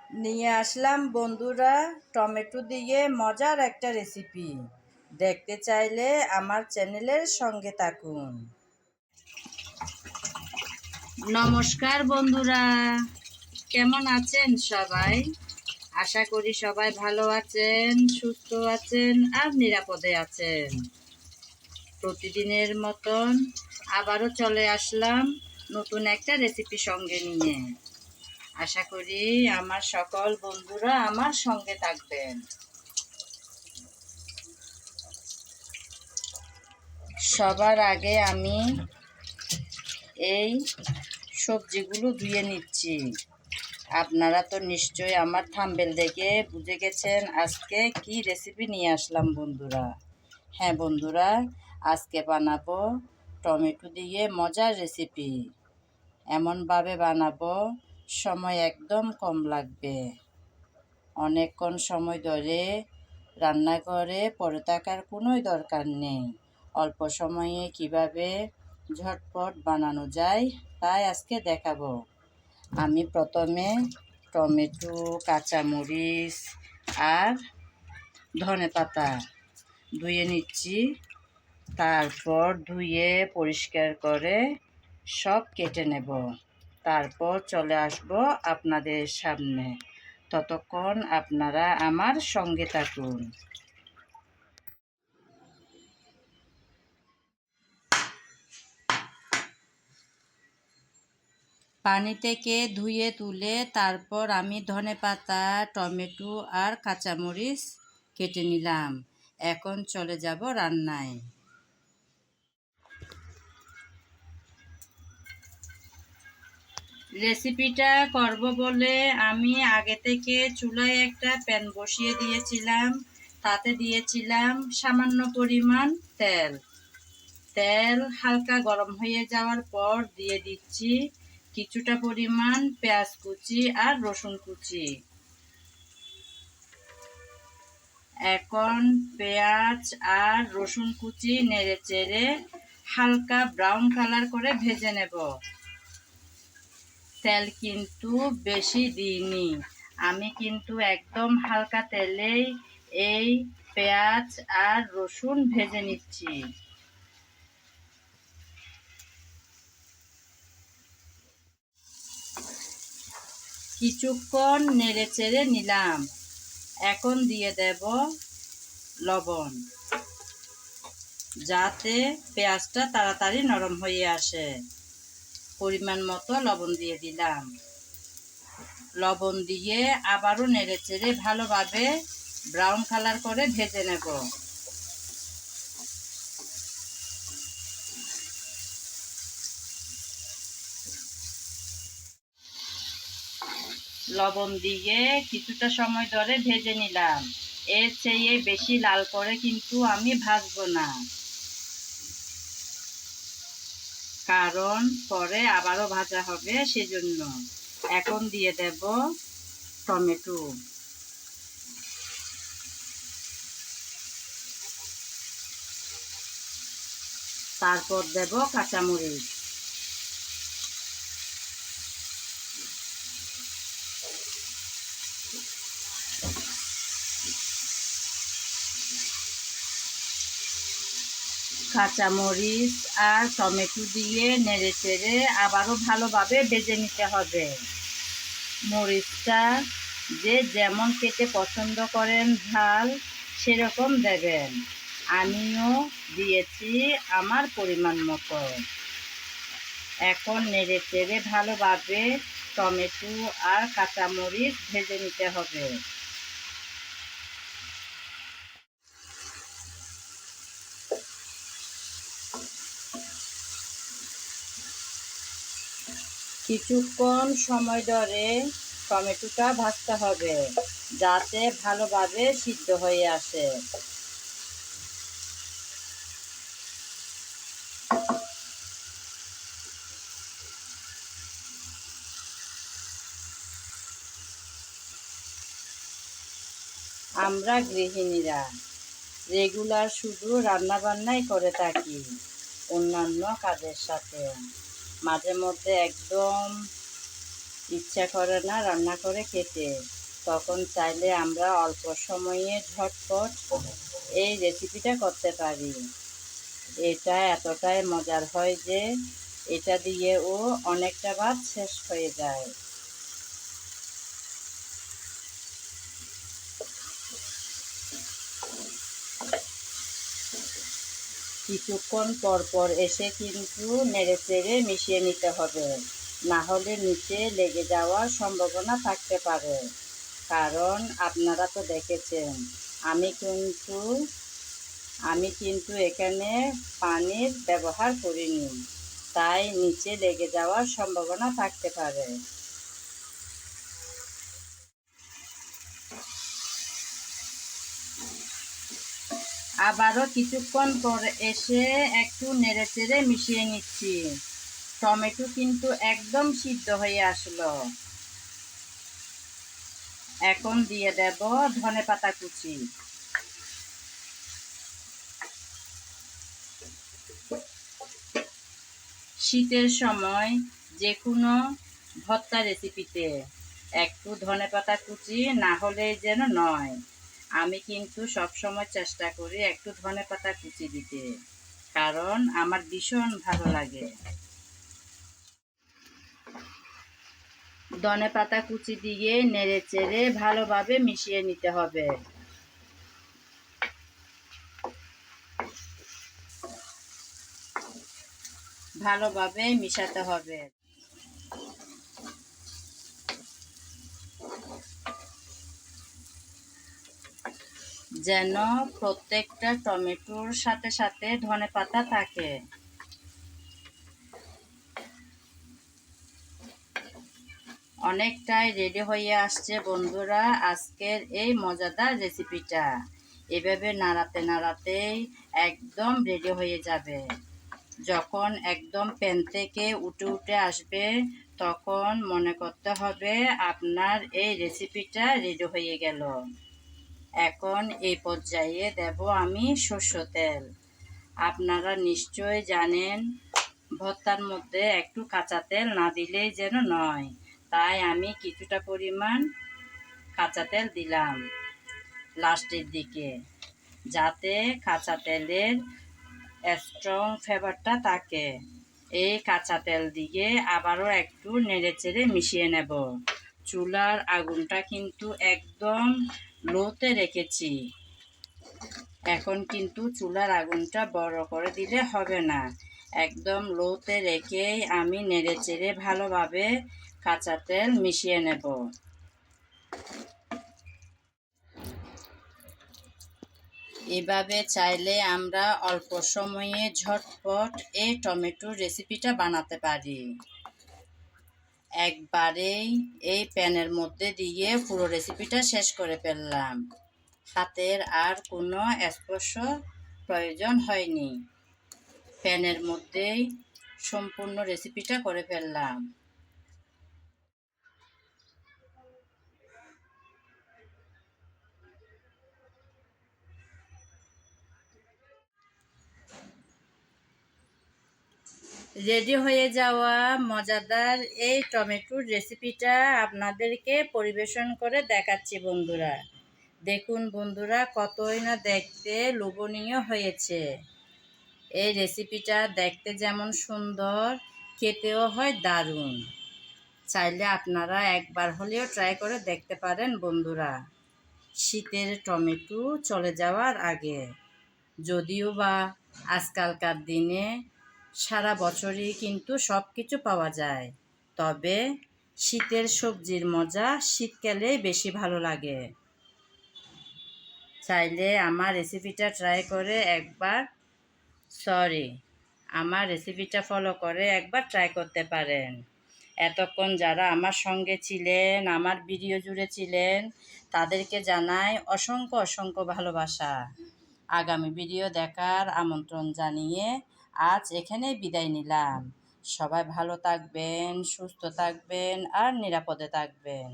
নিয়ে আসলাম বন্ধুরা টমেটো দিয়ে মজার একটা রেসিপি। দেখতে চাইলে আমার চ্যানেলের সঙ্গে থাকুন। নমস্কার বন্ধুরা, কেমন আছেন সবাই? আশা করি সবাই ভালো আছেন, সুস্থ আছেন আর নিরাপদে আছেন। প্রতিদিনের মতন আবারও চলে আসলাম নতুন একটা রেসিপি সঙ্গে নিয়ে। আশা করি আমার সকল বন্ধুরা আমার সঙ্গে থাকবেন। সবার আগে আমি এই সবজিগুলো ধুয়ে নিচ্ছি। আপনারা তো নিশ্চয়ই আমার থাম্বনেল দেখে বুঝে গেছেন আজকে কি রেসিপি নিয়ে আসলাম বন্ধুরা। হ্যাঁ বন্ধুরা, আজকে বানাবো টমেটো দিয়ে মজার রেসিপি। এমনভাবে বানাবো সময় একদম কম লাগবে। অনেকক্ষণ সময় ধরে রান্নাঘরে পড়ে থাকার কোনোই দরকার নেই। অল্প সময়ে কিভাবে ঝটপট বানানো যায় তাই আজকে দেখাবো। আমি প্রথমে টমেটো, কাঁচামরিচ আর ধনেপাতা ধুয়ে নিচ্ছি। তারপর ধুয়ে পরিষ্কার করে সব কেটে নেব। তারপর চলে আসব আপনাদের সামনে। ততক্ষণ আপনারা আমার সঙ্গে থাকুন। পানি থেকে ধুয়ে তুলে তারপর আমি ধনেপাতা, টমেটো আর কাঁচামরিচ কেটে নিলাম। এখন চলে যাব রান্নায়। রেসিপিটা করব বলে আমি আগে থেকে চুলায় একটা প্যান বসিয়ে দিয়েছিলাম। তাতে দিয়েছিলাম সামান্য পরিমাণ তেল। তেল হালকা গরম হয়ে যাওয়ার পর দিয়ে দিচ্ছি কিছুটা পরিমাণ পেঁয়াজ কুচি আর রসুন কুচি। এখন পেঁয়াজ আর রসুন কুচি নেড়ে চেড়ে হালকা ব্রাউন কালার করে ভেজে নেব। তেল কিন্তু বেশি দিইনি, আমি কিন্তু একদম হালকা তেলেই এই পেঁয়াজ আর রসুন ভেজে নিচ্ছি। কিছুক্ষণ নেড়ে চেড়ে নিলাম। এখন দিয়ে দেব লবণ, যাতে পেঁয়াজটা তাড়াতাড়ি নরম হয়ে আসে। পরিমাণ মতো লবণ দিয়ে দিলাম। লবণ দিয়ে আবারও নেড়ে চেড়ে ভালোভাবে ব্রাউন কালার করে ভেজে নেব। লবণ দিয়ে কিছুটা সময় ধরে ভেজে নিলাম। এর চেয়ে বেশি লাল করে কিন্তু আমি ভাজবো না, কারণ পরে আবারও ভাজা হবে সেজন্য। এখন দিয়ে দেব টমেটো, তারপর দেব কাঁচামরিচ, কাঁচামরিচ আর টমেটো দিয়ে নেড়ে চেড়ে আবারও ভালোভাবে ভেজে নিতে হবে। মরিচটা যে যেমন খেতে পছন্দ করেন ঝাল সেরকম দেবেন। আমিও দিয়েছি আমার পরিমাণ মতো। এখন নেড়ে চেড়ে ভালোভাবে টমেটো আর কাঁচামরিচ ভেজে নিতে হবে। কিছুক্ষণ সময় ধরে টমেটোটা ভাজতে হবে, যাতে ভালোভাবে সিদ্ধ হয়ে আসে। আমরা গৃহিণীরা রেগুলার শুধু রান্নাবান্নাই করে থাকি, অন্যান্য কাজের সাথে মাঝে মধ্যে একদম ইচ্ছা করে না রান্না করে খেতে। তখন চাইলে আমরা অল্প সময়ে ঝটপট এই রেসিপিটা করতে পারি। এটা এতটাই মজার হয় যে এটা দিয়েও অনেকটা ভাত শেষ হয়ে যায়। কিছুক্ষণ পর পর এসে কিন্তু নেড়েচেড়ে মিশিয়ে নিতে হবে, না হলে নিচে লেগে যাওয়ার সম্ভাবনা থাকতে পারে। কারণ আপনারা তো দেখেছেন আমি কিন্তু এখানে পানির ব্যবহার করিনি, তাই নিচে লেগে যাওয়ার সম্ভাবনা থাকতে পারে। আবারও কিছুক্ষণ পর এসে একটু নেড়েচেড়ে মিশিয়ে নিচ্ছি। টমেটো কিন্তু একদম সিদ্ধ হয়ে আসলো। এখন দিয়ে দেব ধনেপাতা কুচি। শীতের সময় যে কোনো ভর্তা রেসিপিতে একটু ধনেপাতা কুচি না হলে যেন নয়। আমি কিন্তু সবসময় চেষ্টা করি একটু ধনেপাতা কুচি দিতে, কারণ আমার ভীষণ ভালো লাগে। ধনেপাতা কুচি দিয়ে নেড়েচেড়ে ভালোভাবে মিশিয়ে নিতে হবে। ভালোভাবে মিশাতে হবে। যেন প্রত্যেকটা টমেটোর সাথে সাথে ধনেপাতা থাকে। অনেকটাই রেডি হয়ে আসছে বন্ধুরা আজকের এই মজাদার রেসিপিটা। এভাবে নাড়াতে নাড়াতেই একদম রেডি হয়ে যাবে। যখন একদম প্যান থেকে উঠে আসবে তখন মনে করতে হবে আপনার এই রেসিপিটা রেডি হয়ে গেল। এখন এই পর্যায়ে দেব আমি সরষের তেল। আপনারা নিশ্চয় জানেন ভর্তার মধ্যে একটু কাঁচা তেল না দিলেই যেন নয়, তাই আমি কিছুটা পরিমাণ কাঁচা তেল দিলাম লাস্টের দিকে, যাতে কাঁচা তেলের স্ট্রং ফ্লেভারটা থাকে। এই কাঁচা তেল দিয়ে আবারও একটু নেড়েচেড়ে মিশিয়ে নেব। চুলার আগুনটা কিন্তু একদম লোতে রেখেছি। এখন কিন্তু চুলার আগুনটা বড় করে দিলে হবে না, একদম লোতে রেখেই আমি নেড়েচেড়ে ভালোভাবে কাঁচা তেল মিশিয়ে নেব। এভাবে চাইলে আমরা অল্প সময়ে ঝটপট এই টমেটোর রেসিপিটা বানাতে পারি। একবারেই এই প্যানের মধ্যে দিয়ে পুরো রেসিপিটা শেষ করে ফেললাম। হাতের আর কোনো স্পর্শ প্রয়োজন হয়নি, প্যানের মধ্যেই সম্পূর্ণ রেসিপিটা করে ফেললাম। রেডি হয়ে যাওয়া মজাদার এই টমেটোর রেসিপিটা আপনাদেরকে পরিবেশন করে দেখাচ্ছি বন্ধুরা। দেখুন বন্ধুরা, কতই না দেখতে লোভনীয় হয়েছে। এই রেসিপিটা দেখতে যেমন সুন্দর, খেতেও হয় দারুণ। চাইলে আপনারা একবার হলেও ট্রাই করে দেখতে পারেন বন্ধুরা, শীতের টমেটো চলে যাওয়ার আগে। যদিও বা আজকালকার দিনে সারা বছরই কিন্তু সব কিছু পাওয়া যায়, তবে শীতের সবজির মজা শীতকালেই বেশি ভালো লাগে। চাইলে আমার রেসিপিটা ট্রাই করে একবার আমার রেসিপিটা ফলো করে একবার ট্রাই করতে পারেন। এতক্ষণ যারা আমার সঙ্গে ছিলেন, আমার ভিডিও জুড়ে ছিলেন, তাদেরকে জানাই অসংখ্য অসংখ্য ভালোবাসা। আগামী ভিডিও দেখার আমন্ত্রণ জানিয়ে আজ এখানেই বিদায় নিলাম। সবাই ভালো থাকবেন, সুস্থ থাকবেন আর নিরাপদে থাকবেন।